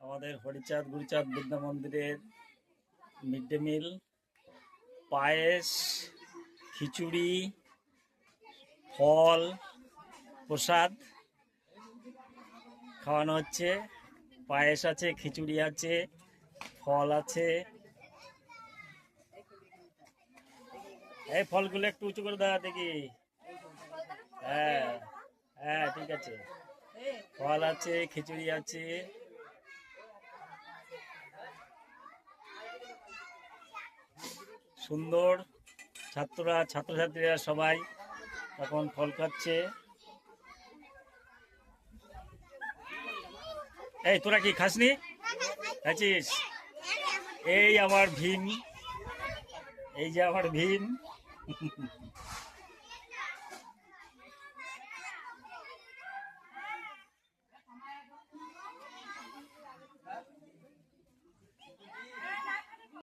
আমাদের হরিচাঁদ গুরুচাঁদ বিদ্যা মন্দিরের মিড ডে মিল, পায়েস, খিচুড়ি, ফল প্রসাদ খাওয়ানো হচ্ছে। পায়েস আছে, খিচুড়ি আছে, ফল আছে। এই ফলগুলো একটু উঁচু করে দেওয়া দেখি। হ্যাঁ হ্যাঁ, ঠিক আছে। ফল আছে, খিচুড়ি আছে। সুন্দর। ছাত্রছাত্রীরা সবাই এখন ফল খাচ্ছে। এই তোরা কি খাসনি? খাচ্ছিস? এই আমার ভীম, এই যে আমার ভীম।